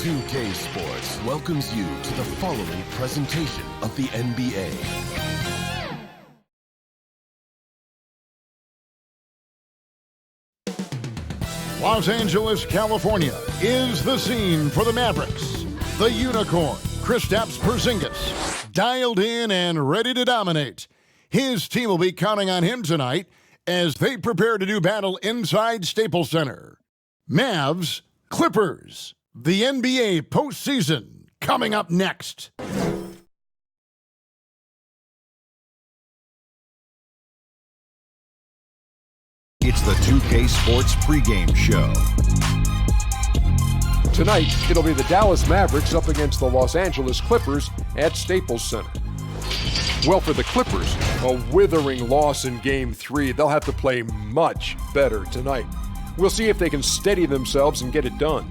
2K Sports welcomes you to the following presentation of the NBA. Los Angeles, California is the scene for the Mavericks. The Unicorn, Kristaps Porzingis, dialed in and ready to dominate. His team will be counting on him tonight as they prepare to do battle inside Staples Center. Mavs, Clippers, the NBA postseason coming up next. It's the 2K Sports pregame show. Tonight, it'll be the Dallas Mavericks up against the Los Angeles Clippers at Staples Center. Well, for the Clippers, a withering loss in Game 3. They'll have to play much better tonight. We'll see if they can steady themselves and get it done.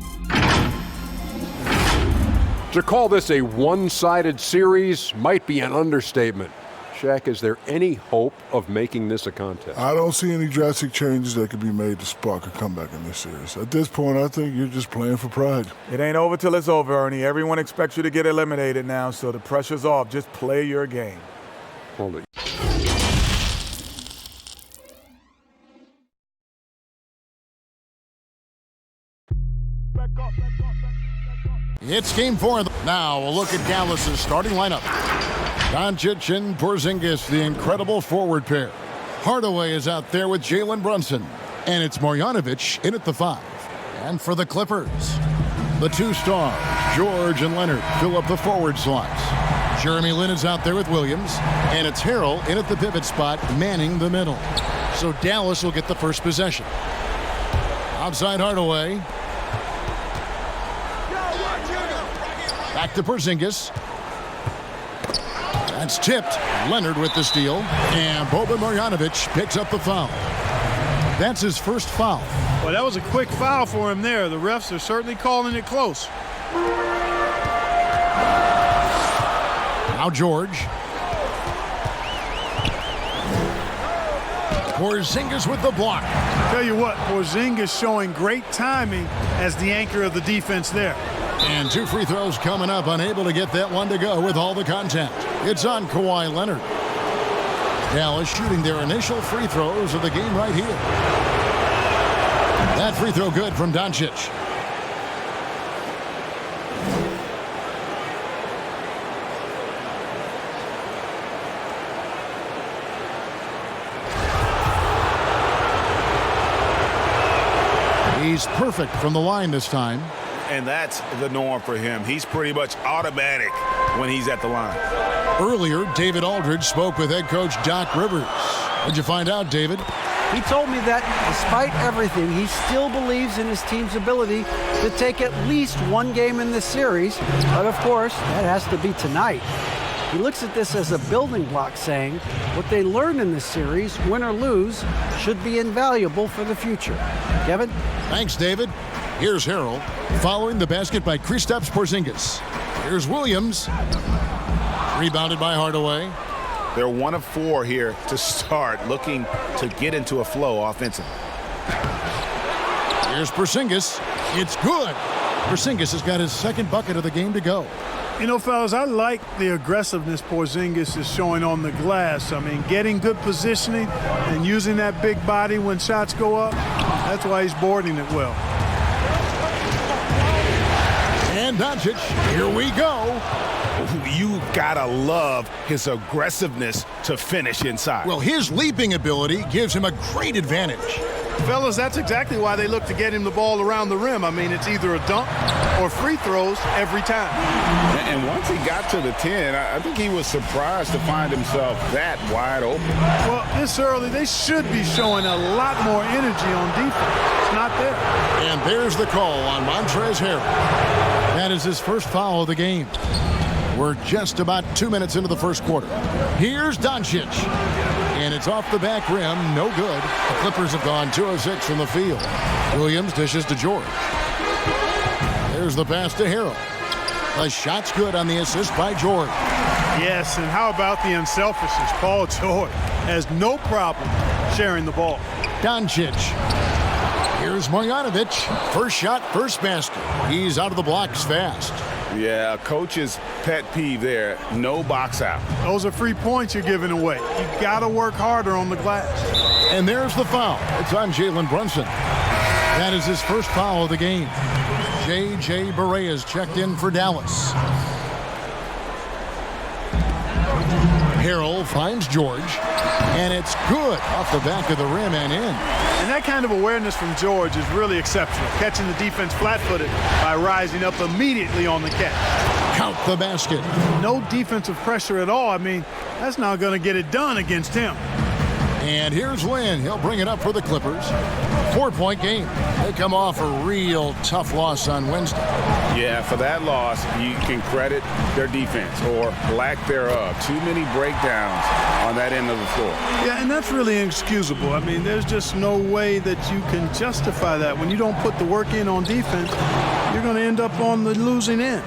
To call this a one-sided series might be an understatement. Shaq, is there any hope of making this a contest? I don't see any drastic changes that could be made to spark a comeback in this series. At this point, I think you're just playing for pride. It ain't over till it's over, Ernie. Everyone expects you to get eliminated now, so the pressure's off. Just play your game. Holy. It's game 4. Now we'll look at Dallas's starting lineup. Doncic and Porzingis, the incredible forward pair. Hardaway is out there with Jalen Brunson. And it's Marjanovic in at the 5. And for the Clippers, the two stars, George and Leonard, fill up the forward slots. Jeremy Lin is out there with Williams. And it's Harrell in at the pivot spot, manning the middle. So Dallas will get the first possession. Outside Hardaway. Back to Porzingis. That's tipped. Leonard with the steal. And Boban Marjanovic picks up the foul. That's his first foul. Well, that was a quick foul for him there. The refs are certainly calling it close. Now George. Porzingis with the block. Tell you what, Porzingis showing great timing as the anchor of the defense there. And 2 free throws coming up, unable to get that one to go with all the contact. It's on Kawhi Leonard. Dallas shooting their initial free throws of the game right here. That free throw good from Doncic. He's perfect from the line this time. And that's the norm for him. He's pretty much automatic when he's at the line. Earlier, David Aldridge spoke with head coach Doc Rivers. What'd you find out, David? He told me that despite everything, he still believes in his team's ability to take at least one game in this series. But of course, that has to be tonight. He looks at this as a building block, saying what they learned in this series, win or lose, should be invaluable for the future. Kevin? Thanks, David. Here's Harrell, following the basket by Kristaps Porzingis. Here's Williams, rebounded by Hardaway. They're 1 of 4 here to start, looking to get into a flow offensively. Here's Porzingis. It's good. Porzingis has got his second bucket of the game to go. You know, fellas, I like the aggressiveness Porzingis is showing on the glass. I mean, getting good positioning and using that big body when shots go up, that's why he's boarding it well. And Doncic, here we go. You gotta love his aggressiveness to finish inside. Well, his leaping ability gives him a great advantage. Fellas, that's exactly why they look to get him the ball around the rim. I mean, it's either a dunk or free throws every time. And once he got to the 10, I think he was surprised to find himself that wide open. Well, this early, they should be showing a lot more energy on defense. It's not there. And there's the call on Montrezl Harrell. That is his first foul of the game. We're just about 2 minutes into the first quarter. Here's Doncic. And it's off the back rim. No good. The Clippers have gone 2 of 6 from the field. Williams dishes to George. There's the pass to Harrell. The shot's good on the assist by George. Yes, and how about the unselfishness? Paul George has no problem sharing the ball. Doncic. Here's Marjanovic. First shot, first basket. He's out of the blocks fast. Yeah, coach's pet peeve there. No box out. Those are free points you're giving away. You got to work harder on the glass. And there's the foul. It's on Jalen Brunson. That is his first foul of the game. J.J. Barea is checked in for Dallas. Harrell finds George, and it's good off the back of the rim and in. And that kind of awareness from George is really exceptional, catching the defense flat-footed by rising up immediately on the catch. Count the basket. No defensive pressure at all. I mean, that's not going to get it done against him. And here's Lynn. He'll bring it up for the Clippers. 4-point game. They come off a real tough loss on Wednesday. Yeah, for that loss, you can credit their defense or lack thereof. Too many breakdowns on that end of the floor. Yeah, and that's really inexcusable. I mean, there's just no way that you can justify that. When you don't put the work in on defense, you're going to end up on the losing end.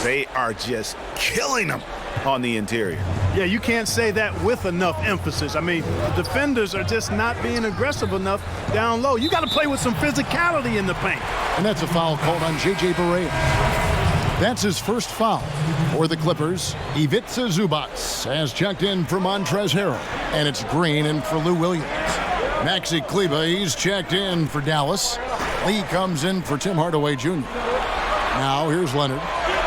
They are just killing them on the interior. Yeah, you can't say that with enough emphasis. I mean, the defenders are just not being aggressive enough down low. You got to play with some physicality in the paint. And that's a foul called on J.J. Barea. That's his first foul for the Clippers. Ivica Zubac has checked in for Montrezl Harrell. And it's Green in for Lou Williams. Maxi Kleber, he's checked in for Dallas. Lee comes in for Tim Hardaway Jr. Now here's Leonard.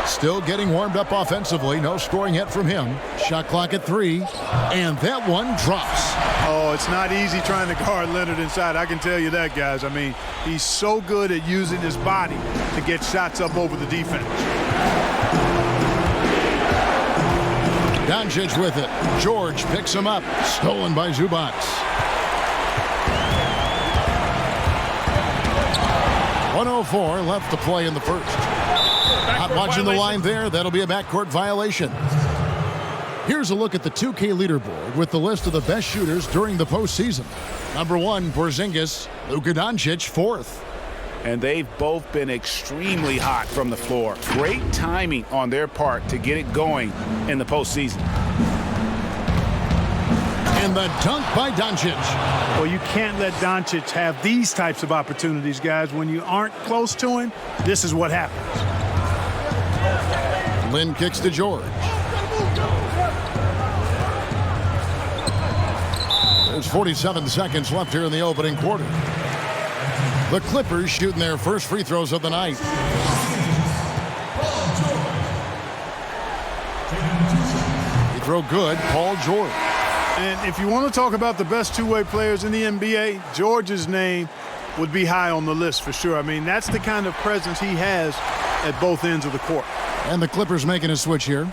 Still getting warmed up offensively. No scoring yet from him. Shot clock at 3. And that one drops. Oh, it's not easy trying to guard Leonard inside. I can tell you that, guys. I mean, he's so good at using his body to get shots up over the defense. Doncic with it. George picks him up. Stolen by Zubac. 104 left to play in the first. Not watching the line there. That'll be a backcourt violation. Here's a look at the 2K leaderboard with the list of the best shooters during the postseason. Number 1, Porzingis. Luka Doncic, 4th. And they've both been extremely hot from the floor. Great timing on their part to get it going in the postseason. And the dunk by Doncic. Well, you can't let Doncic have these types of opportunities, guys. When you aren't close to him, this is what happens. Lynn kicks to George. There's 47 seconds left here in the opening quarter. The Clippers shooting their first free throws of the night. He throw good, Paul George. And if you want to talk about the best two-way players in the NBA, George's name would be high on the list for sure. I mean, that's the kind of presence he has at both ends of the court. And the Clippers making a switch here.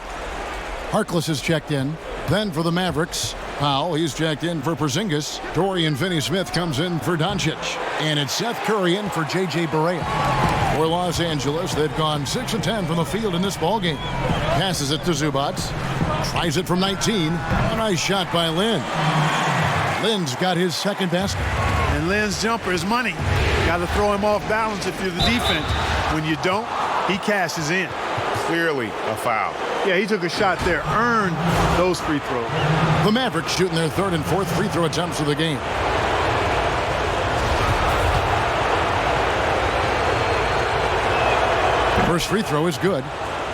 Harkless is checked in. Then for the Mavericks, Powell, he's checked in for Porzingis. Dorian Finney-Smith comes in for Doncic. And it's Seth Curry in for J.J. Barea. For Los Angeles, they've gone 6 of 10 from the field in this ballgame. Passes it to Zubac. Tries it from 19. A nice shot by Lynn. Lynn's got his second basket. And Lynn's jumper is money. Got to throw him off balance if you're the defense. When you don't, he cashes in. Clearly a foul. Yeah, he took a shot there, earned those free throws. The Mavericks shooting their third and fourth free throw attempts of the game. First free throw is good.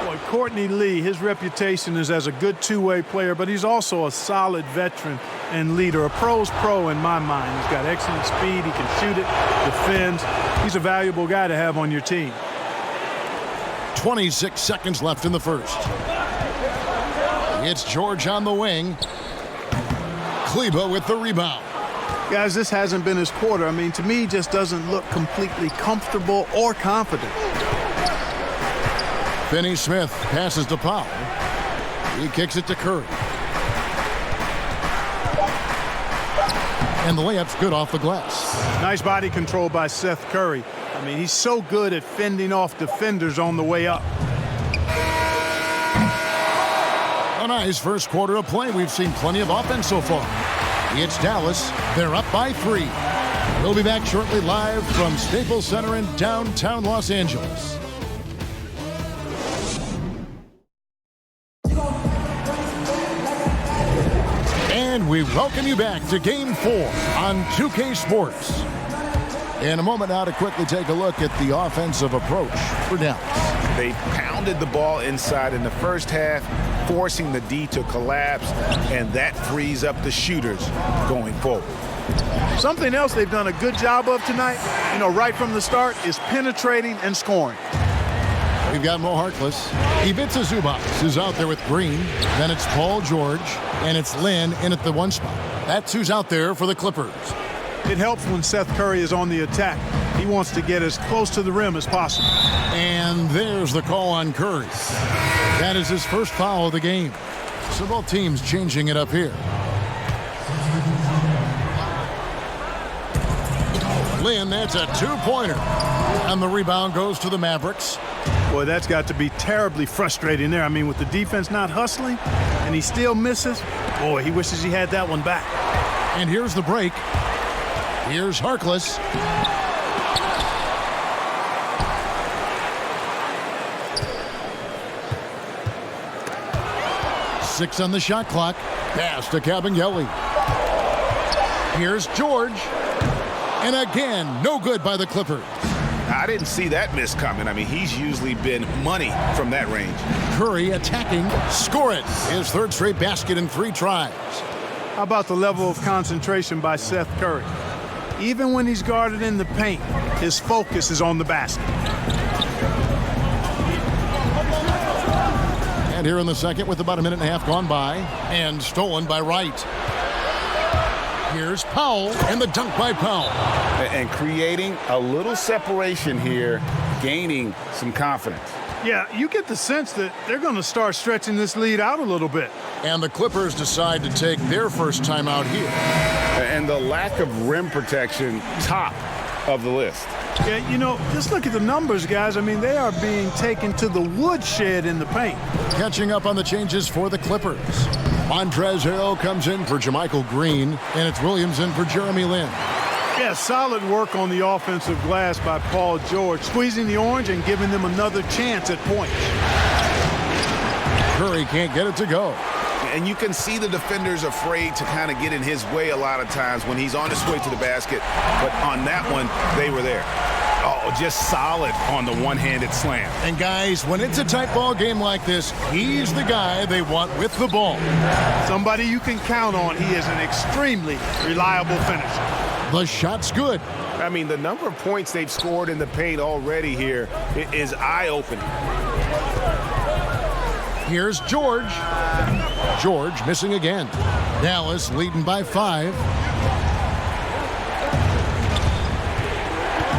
Boy, Courtney Lee, his reputation is as a good two-way player, but he's also a solid veteran and leader. A pro's pro in my mind. He's got excellent speed. He can shoot it, defends. He's a valuable guy to have on your team. 26 seconds left in the first. It's George on the wing. Kleber with the rebound. Guys, this hasn't been his quarter. I mean, to me, he just doesn't look completely comfortable or confident. Finney-Smith passes to Powell. He kicks it to Curry. And the layup's good off the glass. Nice body control by Seth Curry. I mean, he's so good at fending off defenders on the way up. A nice first quarter of play. We've seen plenty of offense so far. It's Dallas. They're up by 3. We'll be back shortly live from Staples Center in downtown Los Angeles. And we welcome you back to Game 4 on 2K Sports. In a moment now to quickly take a look at the offensive approach for Dallas. They pounded the ball inside in the first half, forcing the D to collapse, and that frees up the shooters going forward. Something else they've done a good job of tonight, right from the start, is penetrating and scoring. We've got Mo Harkless. Ivica Zubac is out there with Green. Then it's Paul George, and it's Lynn in at the 1 spot. That's who's out there for the Clippers. It helps when Seth Curry is on the attack. He wants to get as close to the rim as possible. And there's the call on Curry. That is his first foul of the game. So both teams changing it up here. Lynn, that's a 2-pointer. And the rebound goes to the Mavericks. Boy, that's got to be terribly frustrating there. I mean, with the defense not hustling and he still misses, boy, he wishes he had that one back. And here's the break. Here's Harkless. Six on the shot clock. Pass to Cabangeli. Here's George. And again, no good by the Clippers. I didn't see that miss coming. I mean, he's usually been money from that range. Curry attacking. Score it. His third straight basket in 3 tries. How about the level of concentration by Seth Curry? Even when he's guarded in the paint, his focus is on the basket. And here in the second with about a minute and a half gone by. And stolen by Wright. Here's Powell, and the dunk by Powell. And creating a little separation here, gaining some confidence. Yeah, you get the sense that they're going to start stretching this lead out a little bit. And the Clippers decide to take their first time out here. And the lack of rim protection, top of the list. Yeah, just look at the numbers, guys. I mean, they are being taken to the woodshed in the paint. Catching up on the changes for the Clippers. Montrezl Harrell comes in for JaMychal Green, and it's Williams in for Jeremy Lin. Yeah, solid work on the offensive glass by Paul George, squeezing the orange and giving them another chance at points. Curry can't get it to go. And you can see the defenders afraid to kind of get in his way a lot of times when he's on his way to the basket. But on that one, they were there. Oh, just solid on the one-handed slam. And guys, when it's a tight ball game like this, he's the guy they want with the ball. Somebody you can count on. He is an extremely reliable finisher. The shot's good. I mean, the number of points they've scored in the paint already here is eye-opening. Here's George. George missing again. Dallas leading by 5.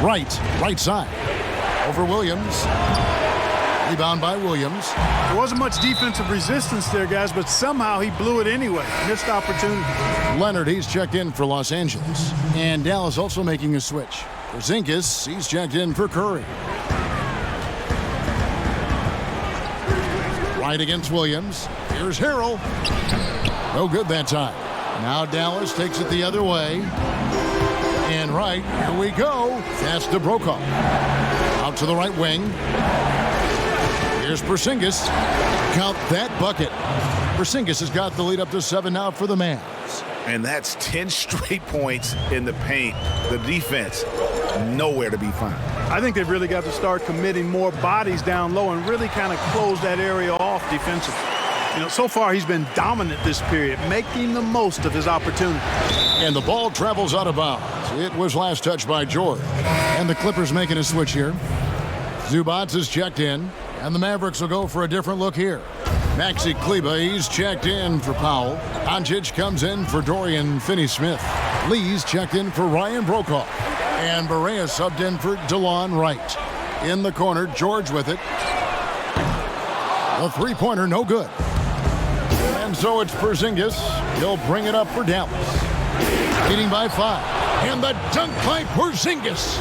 Right side. Over Williams. Rebound by Williams. There wasn't much defensive resistance there, guys, but somehow he blew it anyway. Missed opportunity. Leonard, he's checked in for Los Angeles. And Dallas also making a switch. Porzingis, he's checked in for Curry. Right against Williams. Here's Harrell. No good that time. Now Dallas takes it the other way. And right, here we go. Pass to Brokaw. Out to the right wing. Here's Porzingis. Count that bucket. Porzingis has got the lead up to 7 now for the Mavs. And that's 10 straight points in the paint. The defense, nowhere to be found. I think they've really got to start committing more bodies down low and really kind of close that area off defensively. So far he's been dominant this period, making the most of his opportunity. And the ball travels out of bounds. It was last touched by George. And the Clippers making a switch here. Zubac is checked in, and the Mavericks will go for a different look here. Maxi Kleber, he's checked in for Powell. Doncic comes in for Dorian Finney-Smith. Lee's checked in for Ryan Brokaw. And Barea subbed in for DeLon Wright. In the corner, George with it. A three-pointer, no good. And so it's Porzingis. He'll bring it up for Dallas. Leading by 5. And the dunk by Porzingis.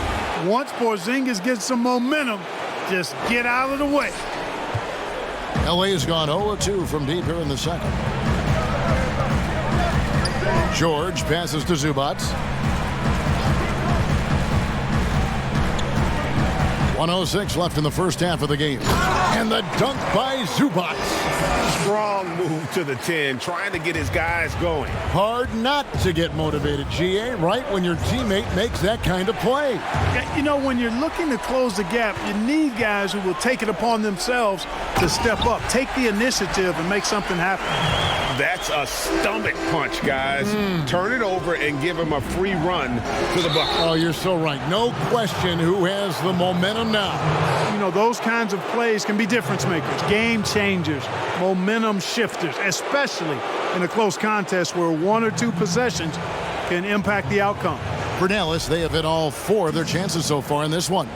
Once Porzingis gets some momentum, just get out of the way. LA has gone 0-2 from deep here in the second. George passes to Zubac. 1:06 left in the first half of the game. And the dunk by Zubac. Strong move to the 10, trying to get his guys going. Hard not to get motivated, GA, right when your teammate makes that kind of play. You know, when you're looking to close the gap, you need guys who will take it upon themselves to step up, take the initiative, and make something happen. That's a stomach punch, guys. Turn it over and give him a free run to the bucket. Oh, you're so right. No question who has the momentum now. You know, those kinds of plays can be difference makers, game changers, momentum shifters, especially in a close contest where one or two possessions can impact the outcome. For Dallas, they have hit all 4 of their chances so far in this one.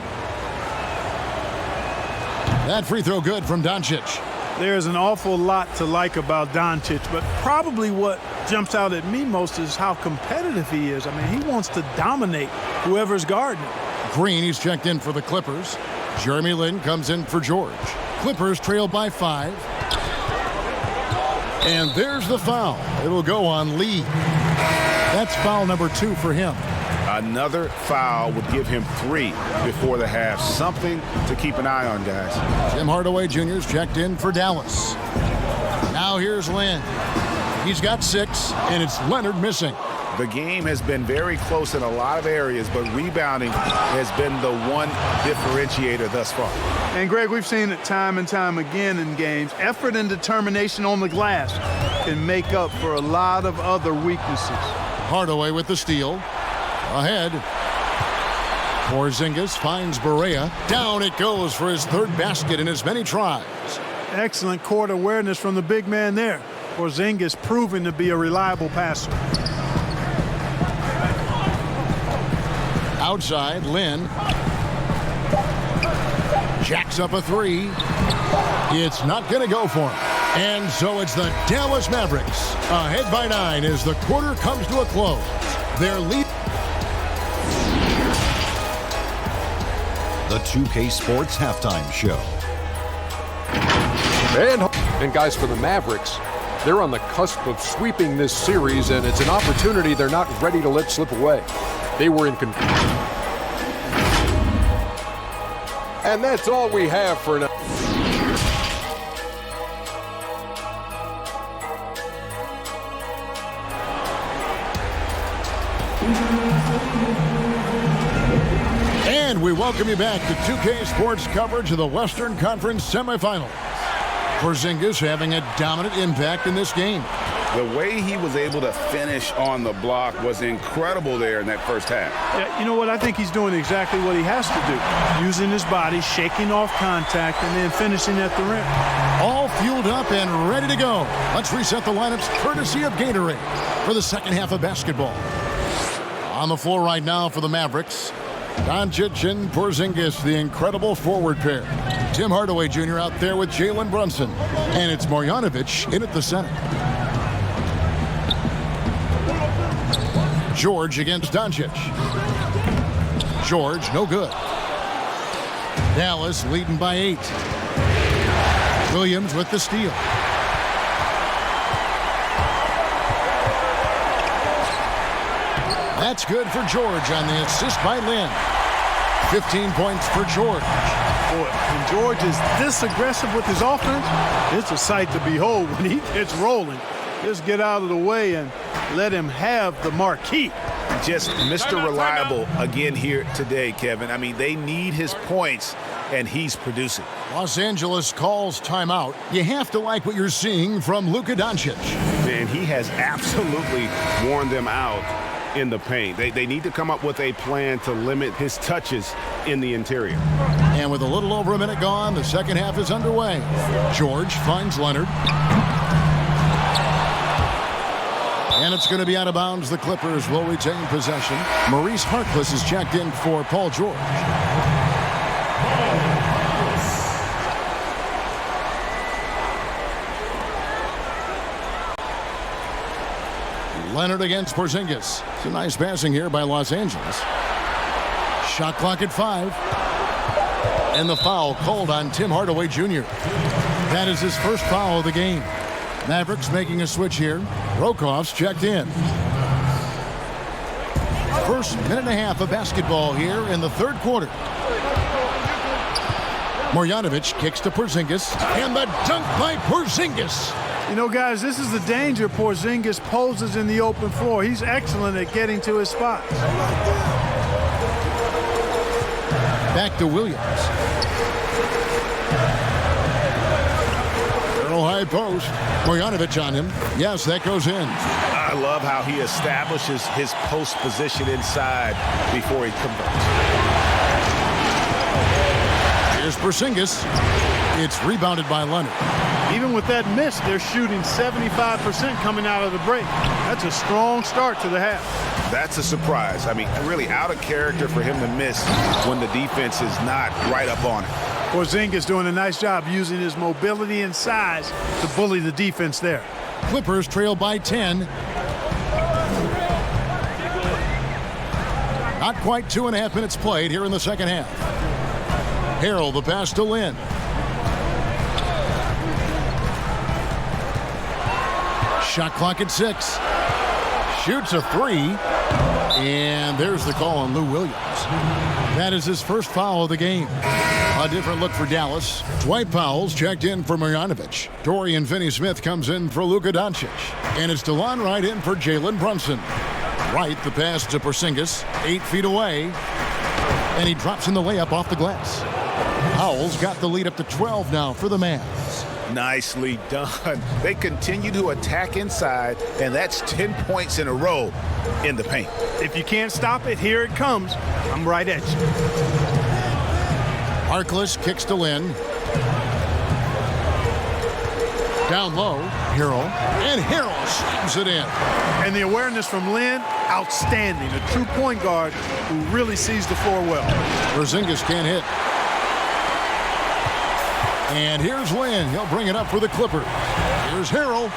That free throw good from Doncic. There's an awful lot to like about Doncic, but probably what jumps out at me most is how competitive he is. I mean, he wants to dominate whoever's guarding him. Green, he's checked in for the Clippers. Jeremy Lin comes in for George. Clippers trail by 5. And there's the foul. It'll go on Lee. That's foul number 2 for him. Another foul would give him 3 before the half. Something to keep an eye on, guys. Tim Hardaway Jr.'s checked in for Dallas. Now here's Lin. He's got 6, and it's Leonard missing. The game has been very close in a lot of areas, but rebounding has been the one differentiator thus far. And, Greg, we've seen it time and time again in games. Effort and determination on the glass can make up for a lot of other weaknesses. Hardaway with the steal. Ahead. Porzingis finds Barea. Down it goes for his 3rd basket in as many tries. Excellent court awareness from the big man there. Porzingis proving to be a reliable passer. Outside, Lin. Jacks up a 3. It's not going to go for him. And so it's the Dallas Mavericks ahead by 9 as the quarter comes to a close. Their lead. The 2K Sports Halftime Show. And guys, for the Mavericks, they're on the cusp of sweeping this series, and it's an opportunity they're not ready to let slip away. They were in control. And that's all we have for now. And we welcome you back to 2K Sports coverage of the Western Conference semifinals. Porzingis having a dominant impact in this game. The way he was able to finish on the block was incredible there in that first half. Yeah, you know what? I think he's doing exactly what he has to do. Using his body, shaking off contact, and then finishing at the rim. All fueled up and ready to go. Let's reset the lineups courtesy of Gatorade for the second half of basketball. On the floor right now for the Mavericks, Doncic and Porzingis, the incredible forward pair. Tim Hardaway Jr. out there with Jalen Brunson. And it's Marjanovic in at the center. George against Doncic. George, no good. Dallas leading by 8. Williams with the steal. That's good for George on the assist by Lin. 15 points for George. Boy, when George is this aggressive with his offense, it's a sight to behold when he gets rolling. Just get out of the way and let him have the marquee. Just Mr. Reliable again here today, Kevin. I mean, they need his points, and he's producing. Los Angeles calls timeout. You have to like what you're seeing from Luka Doncic. Man, he has absolutely worn them out in the paint. They need to come up with a plan to limit his touches in the interior. And with a little over a minute gone, the second half is underway. George finds Leonard. And it's going to be out of bounds. The Clippers will retain possession. Maurice Harkless is checked in for Paul George. Leonard against Porzingis. It's a nice passing here by Los Angeles. Shot clock at 5. And the foul called on Tim Hardaway Jr. That is his first foul of the game. Mavericks making a switch here. Rokov's checked in. First minute and a half of basketball here in the third quarter. Marjanovic kicks to Porzingis, and the dunk by Porzingis. You know, guys, this is the danger Porzingis poses in the open floor. He's excellent at getting to his spots. Back to Williams. Earl high post. Marjanovic on him. Yes, that goes in. I love how he establishes his post position inside before he converts. Here's Porzingis. It's rebounded by Leonard. Even with that miss, they're shooting 75% coming out of the break. That's a strong start to the half. That's a surprise. I mean, really out of character for him to miss when the defense is not right up on it. Porzingis doing a nice job using his mobility and size to bully the defense there. Clippers trail by 10. Not quite 2.5 minutes played here in the second half. Harrell, the pass to Lynn. Shot clock at 6. Shoots a 3. And there's the call on Lou Williams. That is his first foul of the game. A different look for Dallas. Dwight Powell's checked in for Marjanovic. Dorian Finney-Smith comes in for Luka Doncic. And it's DeLon Wright in for Jalen Brunson. Wright, the pass to Porzingis, 8 feet away. And he drops in the layup off the glass. Powell's got the lead up to 12 now for the Mavs. Nicely done. They continue to attack inside, and that's 10 points in a row in the paint. If you can't stop it, here it comes. I'm right at you. Harkless kicks to Lynn. Down low, Harrell. And Harrell slams it in. And the awareness from Lynn, outstanding. A true point guard who really sees the floor well. Porzingis can't hit. And here's Lynn. He'll bring it up for the Clippers. Here's Harrell.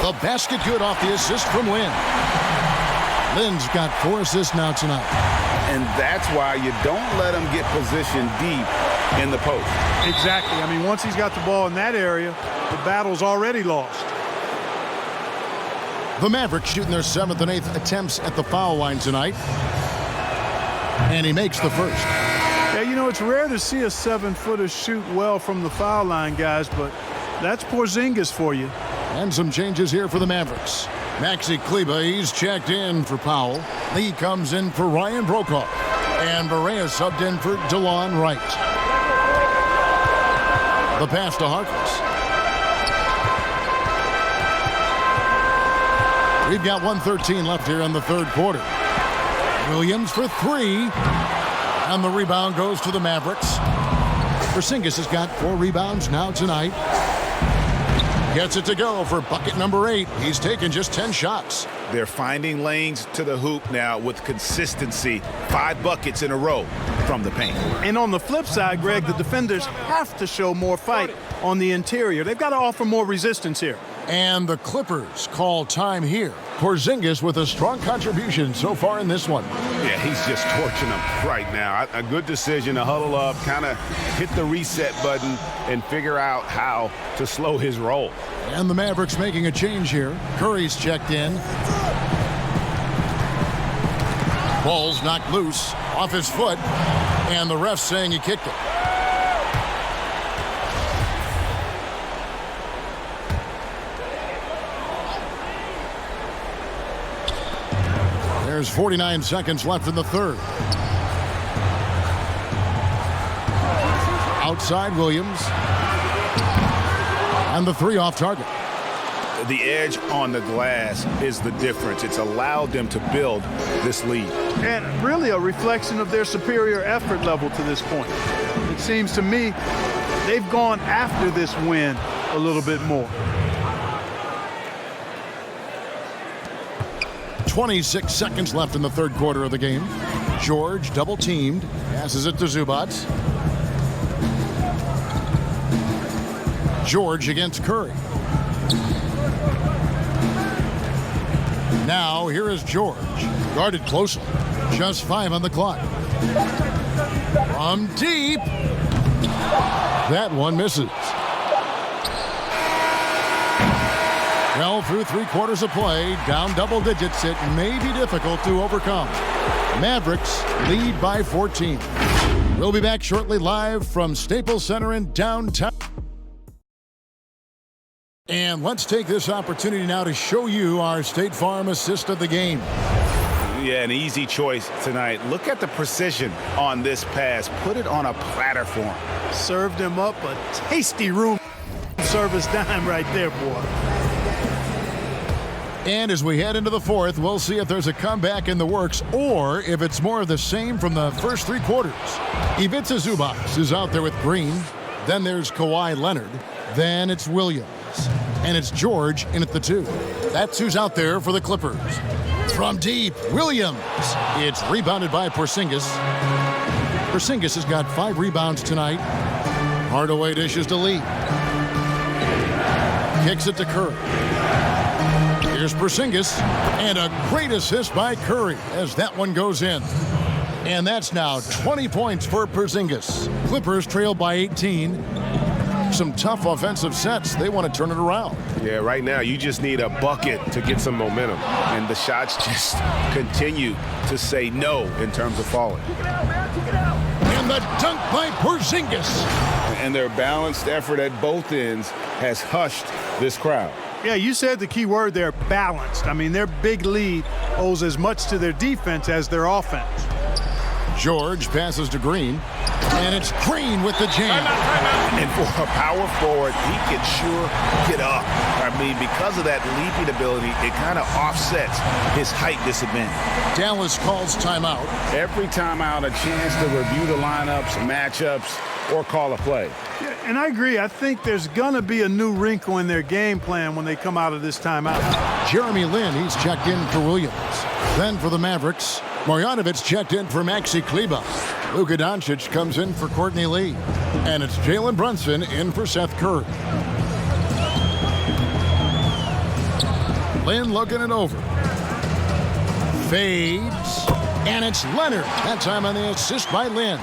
The basket good off the assist from Lynn. Lynn's got 4 assists now tonight. And that's why you don't let him get positioned deep in the post. Exactly. I mean, once he's got the ball in that area, the battle's already lost. The Mavericks shooting their 7th and 8th attempts at the foul line tonight. And he makes the first. Yeah, you know, it's rare to see a 7-footer shoot well from the foul line, guys, but that's Porzingis for you. And some changes here for the Mavericks. Maxi Kleber, he's checked in for Powell. Lee comes in for Ryan Brokaw. And Barea subbed in for DeLon Wright. The pass to Harkless. We've got 1:13 left here in the third quarter. Williams for 3. And the rebound goes to the Mavericks. Porzingis has got 4 rebounds now tonight. Gets it to go for bucket number 8. He's taken just 10 shots. They're finding lanes to the hoop now with consistency. 5 buckets in a row from the paint. And on the flip side, Greg, the defenders have to show more fight on the interior. They've got to offer more resistance here. And the Clippers call time here. Porzingis with a strong contribution so far in this one. Yeah, he's just torching them right now. A good decision to huddle up, kind of hit the reset button, and figure out how to slow his roll. And the Mavericks making a change here. Curry's checked in. Ball's knocked loose off his foot, and the ref saying he kicked it. There's 49 seconds left in the third. Outside Williams. And the 3 off target. The edge on the glass is the difference. It's allowed them to build this lead. And really a reflection of their superior effort level to this point. It seems to me they've gone after this win a little bit more. 26 seconds left in the third quarter of the game. George double teamed. Passes it to Zubac. George against Curry. Now here is George. Guarded closely. Just 5 on the clock. From deep. That one misses. Well, through 3 quarters of play, down double digits, it may be difficult to overcome. Mavericks lead by 14. We'll be back shortly live from Staples Center in downtown. And let's take this opportunity now to show you our State Farm assist of the game. Yeah, an easy choice tonight. Look at the precision on this pass. Put it on a platter for him. Served him up a tasty room service dime right there, boy. And as we head into the fourth, we'll see if there's a comeback in the works or if it's more of the same from the first three quarters. Ivica Zubac is out there with Green. Then there's Kawhi Leonard. Then it's Williams. And it's George in at the 2. That's who's out there for the Clippers. From deep, Williams. It's rebounded by Porzingis. Porzingis has got 5 rebounds tonight. Hardaway dishes to Lee. Kicks it to Curry. Here's Porzingis, and a great assist by Curry as that one goes in. And that's now 20 points for Porzingis. Clippers trail by 18. Some tough offensive sets. They want to turn it around. Yeah, right now you just need a bucket to get some momentum. And the shots just continue to say no in terms of falling. And the dunk by Porzingis. And their balanced effort at both ends has hushed this crowd. Yeah, you said the key word there, balanced. I mean, their big lead owes as much to their defense as their offense. George passes to Green, and it's Green with the jam. And for a power forward, he can sure get up. I mean, because of that leaping ability, it kind of offsets his height disadvantage. Dallas calls timeout. Every timeout, a chance to review the lineups, matchups, or call a play. Yeah, and I agree. I think there's going to be a new wrinkle in their game plan when they come out of this timeout. Jeremy Lin, he's checked in for Williams. Then for the Mavericks, Marjanovic checked in for Maxi Kleber. Luka Doncic comes in for Courtney Lee. And it's Jalen Brunson in for Seth Curry. Lin looking it over. Fades. And it's Leonard. That time on the assist by Lin.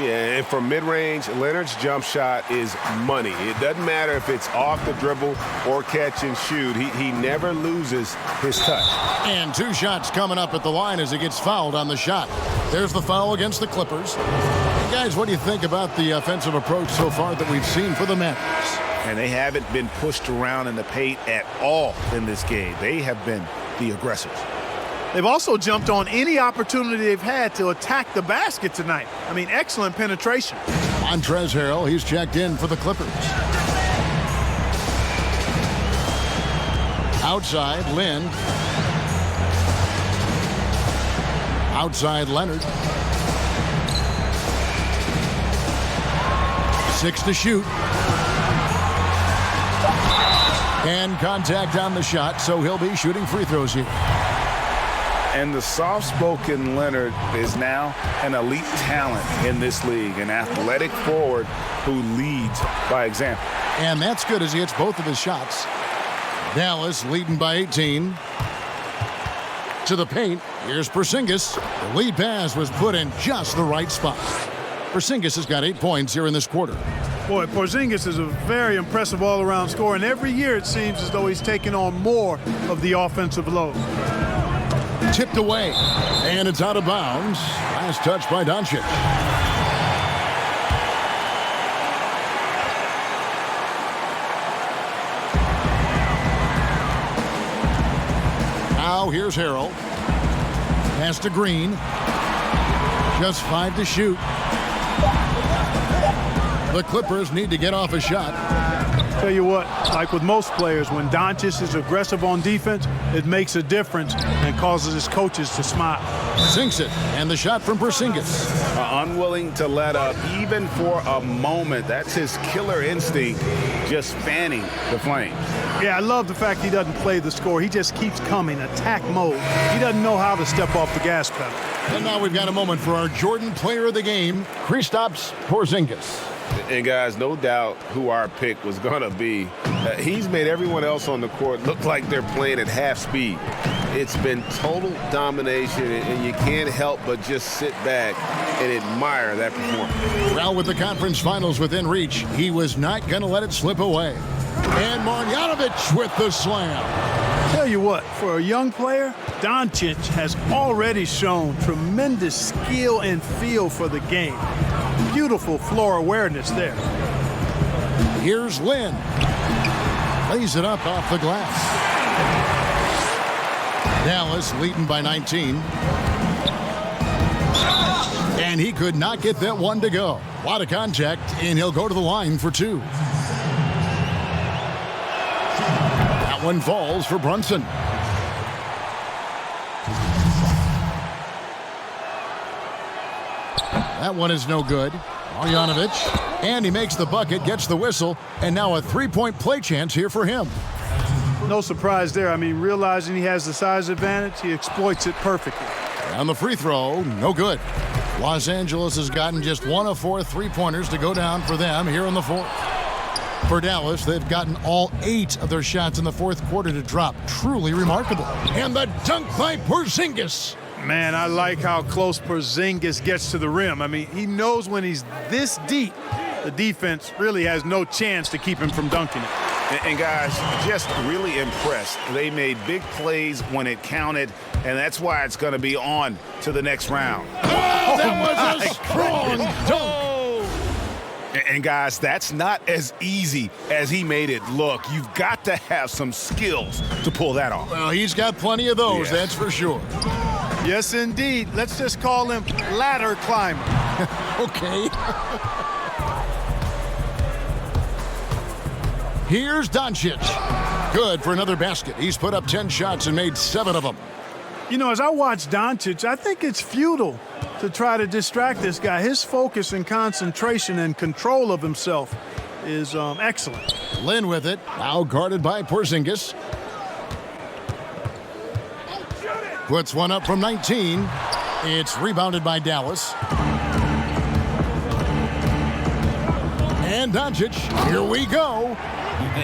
Yeah, and from mid-range, Leonard's jump shot is money. It doesn't matter if it's off the dribble or catch and shoot. He never loses his touch. And 2 shots coming up at the line as he gets fouled on the shot. There's the foul against the Clippers. Guys, what do you think about the offensive approach so far that we've seen for the Mavericks? And they haven't been pushed around in the paint at all in this game. They have been the aggressors. They've also jumped on any opportunity they've had to attack the basket tonight. I mean, excellent penetration. Montrezl Harrell, he's checked in for the Clippers. Outside, Lin. Outside, Leonard. 6 to shoot. And contact on the shot, so he'll be shooting free throws here. And the soft-spoken Leonard is now an elite talent in this league, an athletic forward who leads by example. And that's good as he hits both of his shots. Dallas leading by 18. To the paint, here's Porzingis. The lead pass was put in just the right spot. Porzingis has got 8 points here in this quarter. Boy, Porzingis is a very impressive all-around scorer, and every year it seems as though he's taking on more of the offensive load. Tipped away, and it's out of bounds. Last touch by Doncic. Now here's Harrell. Pass to Green. Just 5 to shoot. The Clippers need to get off a shot. Tell you what, like with most players, when Doncic is aggressive on defense, it makes a difference and causes his coaches to smile. Sinks it, and the shot from Porzingis. Unwilling to let up, even for a moment. That's his killer instinct, just fanning the flames. Yeah, I love the fact he doesn't play the score. He just keeps coming, attack mode. He doesn't know how to step off the gas pedal. And now we've got a moment for our Jordan player of the game, Kristaps Porzingis. And guys, no doubt who our pick was going to be. He's made everyone else on the court look like they're playing at half speed. It's been total domination, and you can't help but just sit back and admire that performance. Well, with the conference finals within reach, he was not going to let it slip away. And Marjanovic with the slam. Tell you what, for a young player, Doncic has already shown tremendous skill and feel for the game. Beautiful floor awareness there. Here's Lynn. Lays it up off the glass. Dallas leading by 19. And he could not get that one to go. A lot of contact, and he'll go to the line for two. That one falls for Brunson. That one is no good. Marjanovic. And he makes the bucket, gets the whistle, and now a three-point play chance here for him. No surprise there. I mean, realizing he has the size advantage, he exploits it perfectly. And the free throw, no good. Los Angeles has gotten just 1 of 4 three-pointers to go down for them here in the fourth. For Dallas, they've gotten all 8 of their shots in the fourth quarter to drop. Truly remarkable. And the dunk by Porzingis. Man, I like how close Porzingis gets to the rim. I mean, he knows when he's this deep, the defense really has no chance to keep him from dunking it. And guys, just really impressed. They made big plays when it counted, and that's why it's going to be on to the next round. Oh, that was a strong dunk. And guys, that's not as easy as he made it look. You've got to have some skills to pull that off. Well, he's got plenty of those, that's for sure. Yes, indeed. Let's just call him ladder climber. Okay. Here's Doncic. Good for another basket. He's put up 10 shots and made 7 of them. You know, as I watch Doncic, I think it's futile to try to distract this guy. His focus and concentration and control of himself is excellent. Lynn with it, now guarded by Porzingis. Puts one up from 19. It's rebounded by Dallas. And Doncic, here we go.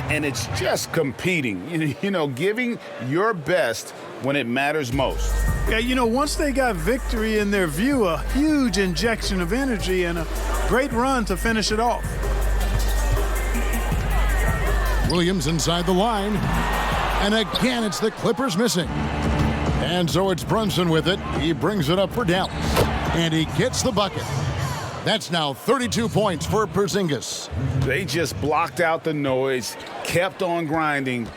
And it's just competing, you know, giving your best when it matters most. Yeah, you know, once they got victory in their view, a huge injection of energy and a great run to finish it off. Williams inside the line. And again, it's the Clippers missing. And so it's Brunson with it. He brings it up for Dallas. And he gets the bucket. That's now 32 points for Porzingis. They just blocked out the noise, kept on grinding,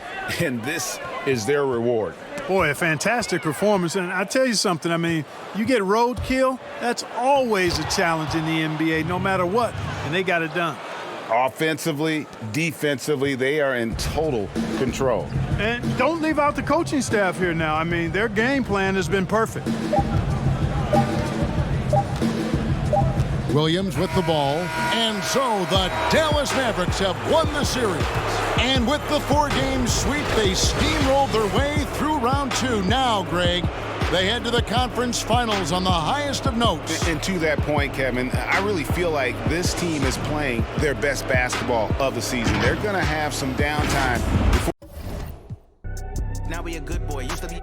and this is their reward. Boy, a fantastic performance. And I tell you something, I mean, you get roadkill, that's always a challenge in the NBA, no matter what. And they got it done. Offensively, defensively, they are in total control. And don't leave out the coaching staff here now. I mean, their game plan has been perfect. Williams with the ball. And so the Dallas Mavericks have won the series. And with the 4-game sweep, they steamrolled their way through round 2. Now, Greg, they head to the conference finals on the highest of notes. And to that point, Kevin, I really feel like this team is playing their best basketball of the season. They're going to have some downtime. Now we a good boy. Used to be